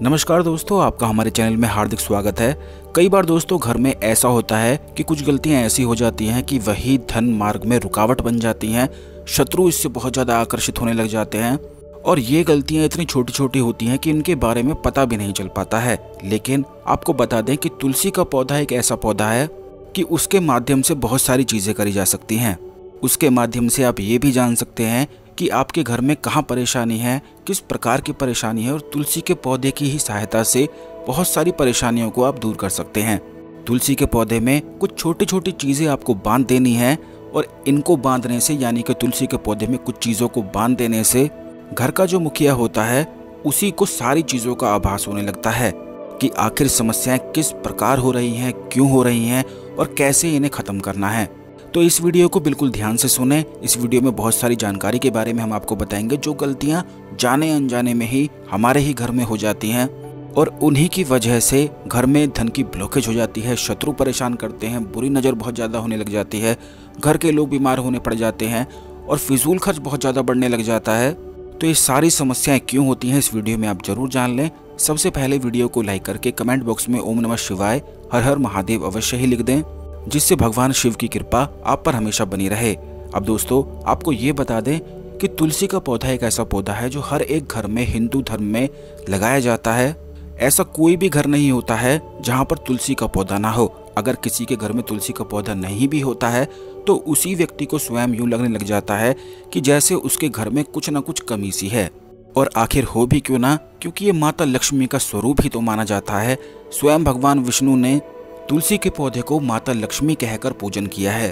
नमस्कार दोस्तों, आपका हमारे चैनल में हार्दिक स्वागत है। कई बार दोस्तों घर में ऐसा होता है कि कुछ गलतियां ऐसी हो जाती हैं कि वही धन मार्ग में रुकावट बन जाती हैं। शत्रु इससे बहुत ज़्यादा आकर्षित होने लग जाते हैं और ये गलतियां इतनी छोटी छोटी होती हैं कि इनके बारे में पता भी नहीं चल पाता है। लेकिन आपको बता दें कि तुलसी का पौधा एक ऐसा पौधा है कि उसके माध्यम से बहुत सारी चीज़ें करी जा सकती हैं। उसके माध्यम से आप ये भी जान सकते हैं कि आपके घर में कहाँ परेशानी है, किस प्रकार की परेशानी है, और तुलसी के पौधे की ही सहायता से बहुत सारी परेशानियों को आप दूर कर सकते हैं। तुलसी के पौधे में कुछ छोटी छोटी चीज़ें आपको बांध देनी है और इनको बांधने से, यानी कि तुलसी के पौधे में कुछ चीज़ों को बांध देने से घर का जो मुखिया होता है उसी को सारी चीज़ों का आभास होने लगता है कि आखिर समस्याएं किस प्रकार हो रही हैं, क्यों हो रही हैं और कैसे इन्हें ख़त्म करना है। तो इस वीडियो को बिल्कुल ध्यान से सुनें। इस वीडियो में बहुत सारी जानकारी के बारे में हम आपको बताएंगे जो गलतियां जाने अनजाने में ही हमारे ही घर में हो जाती हैं और उन्हीं की वजह से घर में धन की ब्लॉकेज हो जाती है, शत्रु परेशान करते हैं, बुरी नज़र बहुत ज़्यादा होने लग जाती है, घर के लोग बीमार होने पड़ जाते हैं और फिजूल खर्च बहुत ज़्यादा बढ़ने लग जाता है। तो ये सारी समस्याएँ क्यों होती हैं इस वीडियो में आप ज़रूर जान लें। सबसे पहले वीडियो को लाइक करके कमेंट बॉक्स में ओम नमः शिवाय, हर हर महादेव अवश्य ही लिख दें, जिससे भगवान शिव की कृपा आप पर हमेशा बनी रहे। अब दोस्तों आपको ये बता दें कि तुलसी का पौधा एक ऐसा पौधा है जो हर एक घर में हिंदू धर्म में लगाया जाता है। ऐसा कोई भी घर नहीं होता है जहाँ पर तुलसी का पौधा ना हो। अगर किसी के घर में तुलसी का पौधा नहीं भी होता है तो उसी व्यक्ति को स्वयं यूँ लगने लग जाता है कि जैसे उसके घर में कुछ ना कुछ कमी सी है। और आखिर हो भी क्यों ना, क्योंकि ये माता लक्ष्मी का स्वरूप ही तो माना जाता है। स्वयं भगवान विष्णु ने तुलसी के पौधे को माता लक्ष्मी कहकर पूजन किया है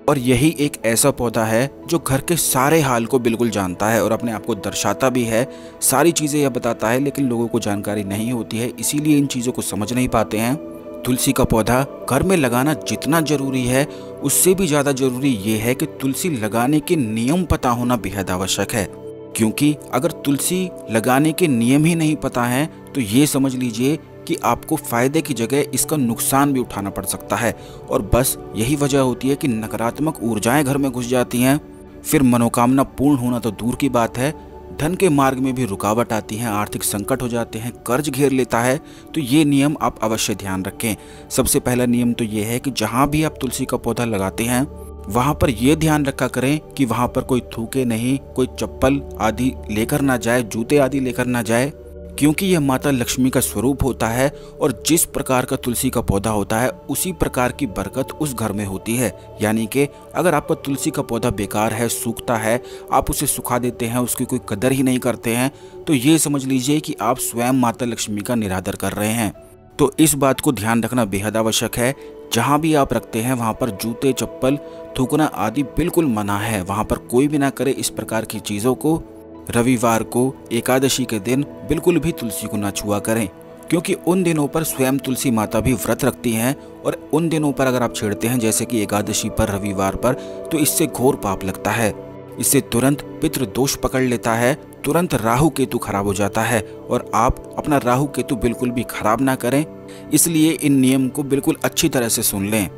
और यही एक ऐसा पौधा है जो घर के सारे हाल को बिल्कुल जानता है और अपने आप को दर्शाता भी है। सारी चीज़ें यह बताता है, लेकिन लोगों को जानकारी नहीं होती है, इसीलिए इन चीज़ों को समझ नहीं पाते हैं। तुलसी का पौधा घर में लगाना जितना जरूरी है उससे भी ज़्यादा जरूरी ये है कि तुलसी लगाने के नियम पता होना बेहद आवश्यक है। क्योंकि अगर तुलसी लगाने के नियम ही नहीं पता है तो ये समझ लीजिए कि आपको फायदे की जगह इसका नुकसान भी उठाना पड़ सकता है। और बस यही वजह होती है कि नकारात्मक ऊर्जाएं घर में घुस जाती हैं। फिर मनोकामना पूर्ण होना तो दूर की बात है, धन के मार्ग में भी रुकावट आती है, आर्थिक संकट हो जाते हैं, कर्ज घेर लेता है। तो ये नियम आप अवश्य ध्यान रखें। सबसे पहला नियम तो ये है कि जहाँ भी आप तुलसी का पौधा लगाते हैं वहाँ पर यह ध्यान रखा करें कि वहाँ पर कोई थूके नहीं, कोई चप्पल आदि लेकर ना जाए, जूते आदि लेकर ना जाए, क्योंकि यह माता लक्ष्मी का स्वरूप होता है और जिस प्रकार का तुलसी का पौधा होता है उसी प्रकार की बरकत उस घर में होती है। यानी कि अगर आपका तुलसी का पौधा बेकार है, सूखता है, आप उसे सुखा देते हैं, उसकी कोई कदर ही नहीं करते हैं, तो ये समझ लीजिए कि आप स्वयं माता लक्ष्मी का निरादर कर रहे हैं। तो इस बात को ध्यान रखना बेहद आवश्यक है। जहाँ भी आप रखते हैं वहाँ पर जूते, चप्पल, थूकना आदि बिल्कुल मना है। वहाँ पर कोई भी ना करे इस प्रकार की चीज़ों को। रविवार को, एकादशी के दिन बिल्कुल भी तुलसी को ना छुआ करें, क्योंकि उन दिनों पर स्वयं तुलसी माता भी व्रत रखती हैं और उन दिनों पर अगर आप छेड़ते हैं जैसे कि एकादशी पर, रविवार पर, तो इससे घोर पाप लगता है। इससे तुरंत पितृ दोष पकड़ लेता है, तुरंत राहु केतु खराब हो जाता है और आप अपना राहु केतु बिल्कुल भी खराब ना करें। इसलिए इन नियम को बिल्कुल अच्छी तरह से सुन लें।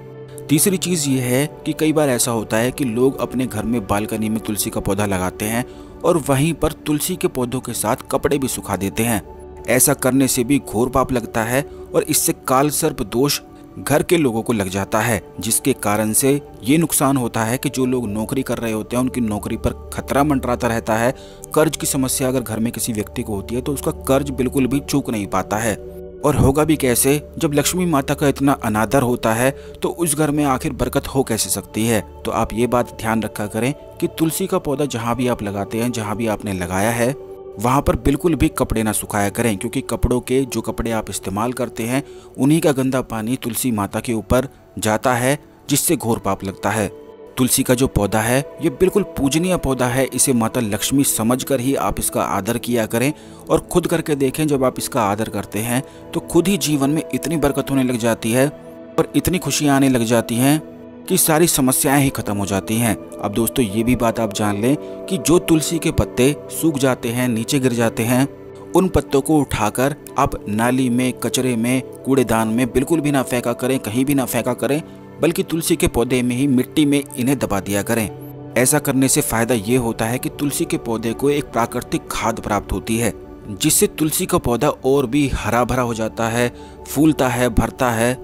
तीसरी चीज़ ये है कि कई बार ऐसा होता है कि लोग अपने घर में बालकनी में तुलसी का पौधा लगाते हैं और वहीं पर तुलसी के पौधों के साथ कपड़े भी सुखा देते हैं। ऐसा करने से भी घोर पाप लगता है और इससे काल सर्प दोष घर के लोगों को लग जाता है, जिसके कारण से ये नुकसान होता है कि जो लोग नौकरी कर रहे होते हैं उनकी नौकरी पर खतरा मंडराता रहता है। कर्ज की समस्या अगर घर में किसी व्यक्ति को होती है तो उसका कर्ज बिल्कुल भी चूक नहीं पाता है। और होगा भी कैसे जब लक्ष्मी माता का इतना अनादर होता है, तो उस घर में आखिर बरकत हो कैसे सकती है। तो आप ये बात ध्यान रखा करें कि तुलसी का पौधा जहाँ भी आप लगाते हैं, जहाँ भी आपने लगाया है, वहाँ पर बिल्कुल भी कपड़े ना सुखाया करें, क्योंकि कपड़ों के जो कपड़े आप इस्तेमाल करते हैं उन्हीं का गंदा पानी तुलसी माता के ऊपर जाता है, जिससे घोर पाप लगता है। तुलसी का जो पौधा है ये बिल्कुल पूजनीय पौधा है। इसे माता लक्ष्मी समझकर ही आप इसका आदर किया करें और खुद करके देखें। जब आप इसका आदर करते हैं तो खुद ही जीवन में इतनी बरकत होने लग जाती है और इतनी खुशियाँ आने लग जाती हैं कि सारी समस्याएं ही खत्म हो जाती हैं। अब दोस्तों ये भी बात आप जान लें कि जो तुलसी के पत्ते सूख जाते हैं, नीचे गिर जाते हैं, उन पत्तों को उठाकर आप नाली में, कचरे में, कूड़ेदान में बिल्कुल भी ना फेंका करें, कहीं भी ना फेंका करें, बल्कि तुलसी के पौधे में ही, मिट्टी में इन्हें दबा दिया करें। ऐसा करने से फायदा ये होता है कि तुलसी के पौधे को एक प्राकृतिक खाद प्राप्त होती है, जिससे तुलसी का पौधा और भी हरा भरा हो जाता है, फूलता है, भरता है।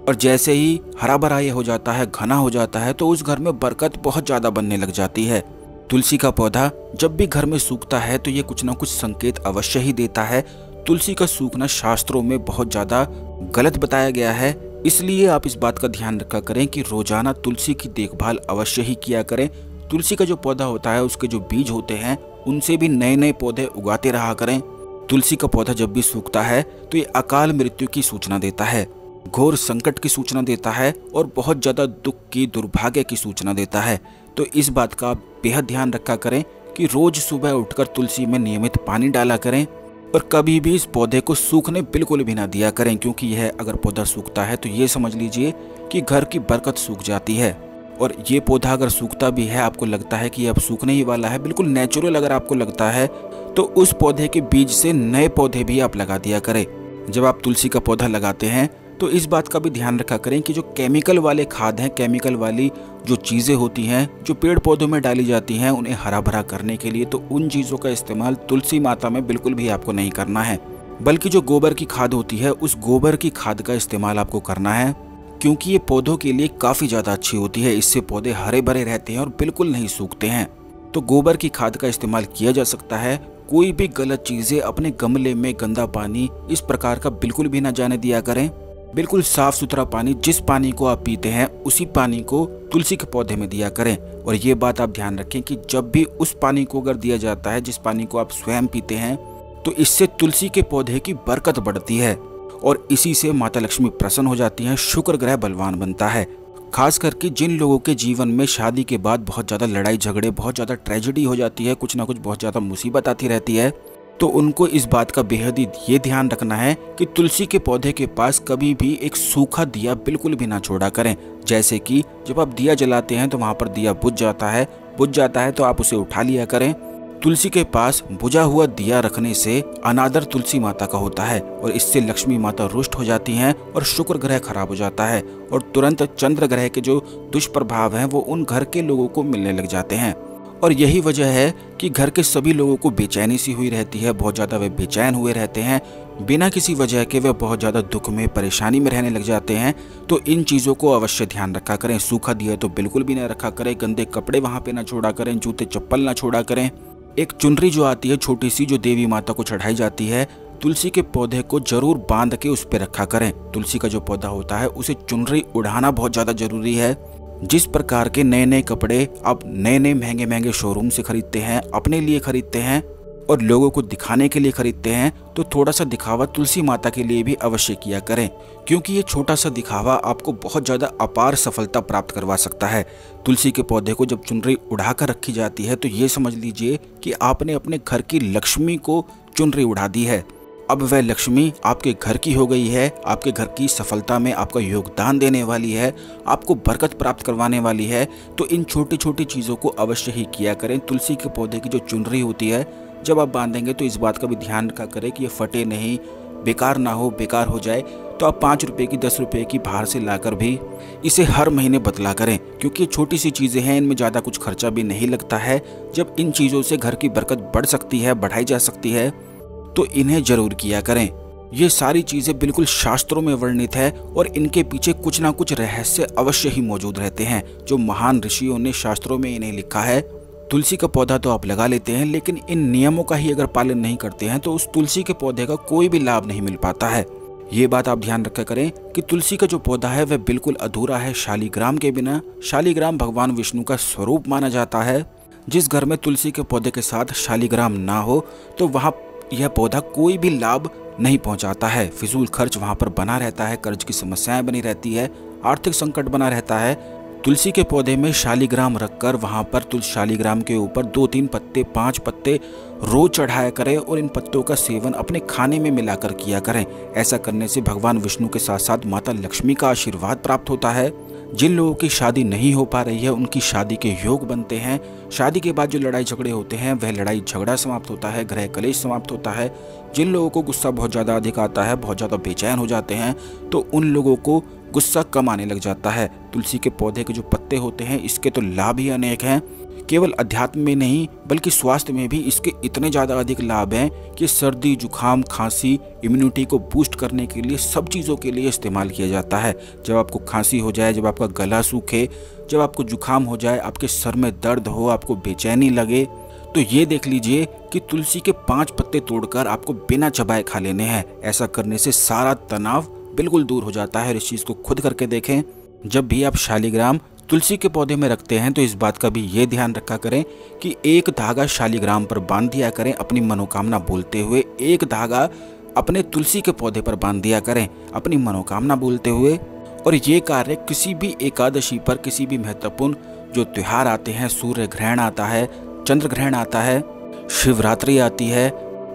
और जैसे ही हरा भरा ये हो जाता है, घना हो जाता है, तो उस घर में बरकत बहुत ज़्यादा बनने लग जाती है। तुलसी का पौधा जब भी घर में सूखता है तो ये कुछ ना कुछ संकेत अवश्य ही देता है। तुलसी का सूखना शास्त्रों में बहुत ज़्यादा गलत बताया गया है, इसलिए आप इस बात का ध्यान रखा करें कि रोजाना तुलसी की देखभाल अवश्य ही किया करें। तुलसी का जो पौधा होता है उसके जो बीज होते हैं उनसे भी नए नए पौधे उगाते रहा करें। तुलसी का पौधा जब भी सूखता है तो ये अकाल मृत्यु की सूचना देता है, घोर संकट की सूचना देता है और बहुत ज़्यादा दुख की, दुर्भाग्य की सूचना देता है। तो इस बात का आप बेहद ध्यान रखा करें कि रोज सुबह उठकर तुलसी में नियमित पानी डाला करें और कभी भी इस पौधे को सूखने बिल्कुल भी ना दिया करें, क्योंकि यह अगर पौधा सूखता है तो ये समझ लीजिए कि घर की बरकत सूख जाती है। और ये पौधा अगर सूखता भी है, आपको लगता है कि अब सूखने ही वाला है, बिल्कुल नेचुरल अगर आपको लगता है तो उस पौधे के बीज से नए पौधे भी आप लगा दिया करें। जब आप तुलसी का पौधा लगाते हैं तो इस बात का भी ध्यान रखा करें कि जो केमिकल वाले खाद हैं, केमिकल वाली जो चीज़ें होती हैं जो पेड़ पौधों में डाली जाती हैं उन्हें हरा भरा करने के लिए, तो उन चीज़ों का इस्तेमाल तुलसी माता में बिल्कुल भी आपको नहीं करना है। बल्कि जो गोबर की खाद होती है उस गोबर की खाद का इस्तेमाल आपको करना है, क्योंकि ये पौधों के लिए काफ़ी ज़्यादा अच्छी होती है। इससे पौधे हरे भरे रहते हैं और बिल्कुल नहीं सूखते हैं। तो गोबर की खाद का इस्तेमाल किया जा सकता है। कोई भी गलत चीज़ें अपने गमले में, गंदा पानी इस प्रकार का बिल्कुल भी ना जाने दिया करें। बिल्कुल साफ सुथरा पानी, जिस पानी को आप पीते हैं उसी पानी को तुलसी के पौधे में दिया करें। और ये बात आप ध्यान रखें कि जब भी उस पानी को अगर दिया जाता है जिस पानी को आप स्वयं पीते हैं, तो इससे तुलसी के पौधे की बरकत बढ़ती है और इसी से माता लक्ष्मी प्रसन्न हो जाती हैं, शुक्र ग्रह बलवान बनता है। खास करके जिन लोगों के जीवन में शादी के बाद बहुत ज़्यादा लड़ाई झगड़े, बहुत ज़्यादा ट्रेजेडी हो जाती है, कुछ ना कुछ बहुत ज़्यादा मुसीबत आती रहती है, तो उनको इस बात का बेहद ही ये ध्यान रखना है कि तुलसी के पौधे के पास कभी भी एक सूखा दिया बिल्कुल भी ना छोड़ा करें। जैसे कि जब आप दिया जलाते हैं तो वहाँ पर दिया बुझ जाता है तो आप उसे उठा लिया करें। तुलसी के पास बुझा हुआ दिया रखने से अनादर तुलसी माता का होता है और इससे लक्ष्मी माता रुष्ट हो जाती हैं और शुक्र ग्रह खराब हो जाता है और तुरंत चंद्र ग्रह के जो दुष्प्रभाव हैं वो उन घर के लोगों को मिलने लग जाते हैं। और यही वजह है कि घर के सभी लोगों को बेचैनी सी हुई रहती है, बहुत ज़्यादा वे बेचैन हुए रहते हैं, बिना किसी वजह के वे बहुत ज़्यादा दुख में, परेशानी में रहने लग जाते हैं। तो इन चीज़ों को अवश्य ध्यान रखा करें। सूखा दिया तो बिल्कुल भी ना रखा करें, गंदे कपड़े वहाँ पे ना छोड़ा करें, जूते चप्पल ना छोड़ा करें। एक चुनरी जो आती है छोटी सी, जो देवी माता को चढ़ाई जाती है, तुलसी के पौधे को जरूर बांध के उस पर रखा करें। तुलसी का जो पौधा होता है उसे चुनरी उड़ाना बहुत ज़्यादा जरूरी है। जिस प्रकार के नए नए कपड़े आप नए नए महंगे महंगे शोरूम से खरीदते हैं, अपने लिए खरीदते हैं और लोगों को दिखाने के लिए खरीदते हैं, तो थोड़ा सा दिखावा तुलसी माता के लिए भी अवश्य किया करें, क्योंकि ये छोटा सा दिखावा आपको बहुत ज़्यादा अपार सफलता प्राप्त करवा सकता है। तुलसी के पौधे को जब चुनरी उड़ाकर रखी जाती है तो ये समझ लीजिए कि आपने अपने घर की लक्ष्मी को चुनरी उड़ा दी है। अब वह लक्ष्मी आपके घर की हो गई है, आपके घर की सफलता में आपका योगदान देने वाली है, आपको बरकत प्राप्त करवाने वाली है। तो इन छोटी छोटी चीज़ों को अवश्य ही किया करें। तुलसी के पौधे की जो चुनरी होती है जब आप बांधेंगे तो इस बात का भी ध्यान रखा करें कि ये फटे नहीं, बेकार ना हो, बेकार हो जाए तो आप 5 रुपये की, 10 रुपये की बाहर से लाकर भी इसे हर महीने बदला करें, क्योंकि छोटी सी चीज़ें हैं, इनमें ज़्यादा कुछ खर्चा भी नहीं लगता है। जब इन चीज़ों से घर की बरकत बढ़ सकती है, बढ़ाई जा सकती है, तो इन्हें जरूर किया करें। ये सारी चीज़ें बिल्कुल शास्त्रों में वर्णित है और इनके पीछे कुछ ना कुछ रहस्य अवश्य ही मौजूद रहते हैं, जो महान ऋषियों ने शास्त्रों में इन्हें लिखा है। तुलसी का पौधा तो आप लगा लेते हैं, लेकिन इन नियमों का ही अगर पालन नहीं करते हैं तो उस तुलसी के पौधे का कोई भी लाभ नहीं मिल पाता है। ये बात आप ध्यान रखा करें कि तुलसी का जो पौधा है वह बिल्कुल अधूरा है शालिग्राम के बिना। शालिग्राम भगवान विष्णु का स्वरूप माना जाता है। जिस घर में तुलसी के पौधे के साथ शालिग्राम ना हो तो वहाँ यह पौधा कोई भी लाभ नहीं पहुंचाता है। फिजूल खर्च वहां पर बना रहता है, कर्ज की समस्याएं बनी रहती है, आर्थिक संकट बना रहता है। तुलसी के पौधे में शालिग्राम रखकर वहां पर शालिग्राम के ऊपर 2-3 पत्ते, 5 पत्ते रोज चढ़ाया करें और इन पत्तों का सेवन अपने खाने में मिलाकर किया करें। ऐसा करने से भगवान विष्णु के साथ साथ माता लक्ष्मी का आशीर्वाद प्राप्त होता है। जिन लोगों की शादी नहीं हो पा रही है उनकी शादी के योग बनते हैं। शादी के बाद जो लड़ाई झगड़े होते हैं वह लड़ाई झगड़ा समाप्त होता है, गृह कलेश समाप्त होता है। जिन लोगों को गुस्सा बहुत ज़्यादा अधिक आता है, बहुत ज़्यादा बेचैन हो जाते हैं, तो उन लोगों को गुस्सा कम आने लग जाता है। तुलसी के पौधे के जो पत्ते होते हैं इसके तो लाभ ही अनेक हैं। केवल अध्यात्म में नहीं बल्कि स्वास्थ्य में भी इसके इतने ज़्यादा अधिक लाभ हैं कि सर्दी, जुकाम, खांसी, इम्यूनिटी को बूस्ट करने के लिए सब चीज़ों के लिए इस्तेमाल किया जाता है। जब आपको खांसी हो जाए, जब आपका गला सूखे, जब आपको जुकाम हो जाए, आपके सर में दर्द हो, आपको बेचैनी लगे, तो ये देख लीजिए कि तुलसी के 5 पत्ते तोड़कर आपको बिना चबाए खा लेने हैं। ऐसा करने से सारा तनाव बिल्कुल दूर हो जाता है और इस चीज़ को खुद करके देखें। जब भी आप शालिग्राम तुलसी के पौधे में रखते हैं तो इस बात का भी ये ध्यान रखा करें कि एक धागा शालिग्राम पर बांध दिया करें अपनी मनोकामना बोलते हुए। एक धागा अपने तुलसी के पौधे पर बांध दिया करें अपनी मनोकामना बोलते हुए। और ये कार्य किसी भी एकादशी पर, किसी भी महत्वपूर्ण जो त्योहार आते हैं, सूर्य ग्रहण आता है, चंद्र ग्रहण आता है, शिवरात्रि आती है,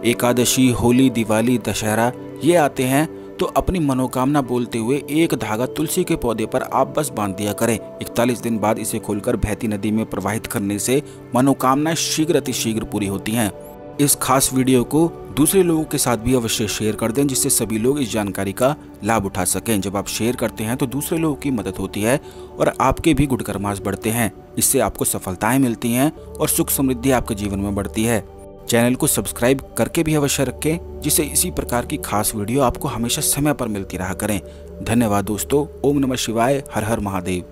एकादशी, होली, दिवाली, दशहरा ये आते हैं, तो अपनी मनोकामना बोलते हुए एक धागा तुलसी के पौधे पर आप बस बांध दिया करें। 41 दिन बाद इसे खोलकर बहती नदी में प्रवाहित करने से मनोकामनाएं शीघ्र अतिशीघ्र पूरी होती हैं। इस खास वीडियो को दूसरे लोगों के साथ भी अवश्य शेयर कर दें जिससे सभी लोग इस जानकारी का लाभ उठा सकें। जब आप शेयर करते हैं तो दूसरे लोगों की मदद होती है और आपके भी गुण कर्मास बढ़ते हैं। इससे आपको सफलताएं मिलती हैं और सुख समृद्धि आपके जीवन में बढ़ती है। चैनल को सब्सक्राइब करके भी अवश्य रखें जिससे इसी प्रकार की खास वीडियो आपको हमेशा समय पर मिलती रहा करें। धन्यवाद दोस्तों। ओम नमः शिवाय। हर हर महादेव।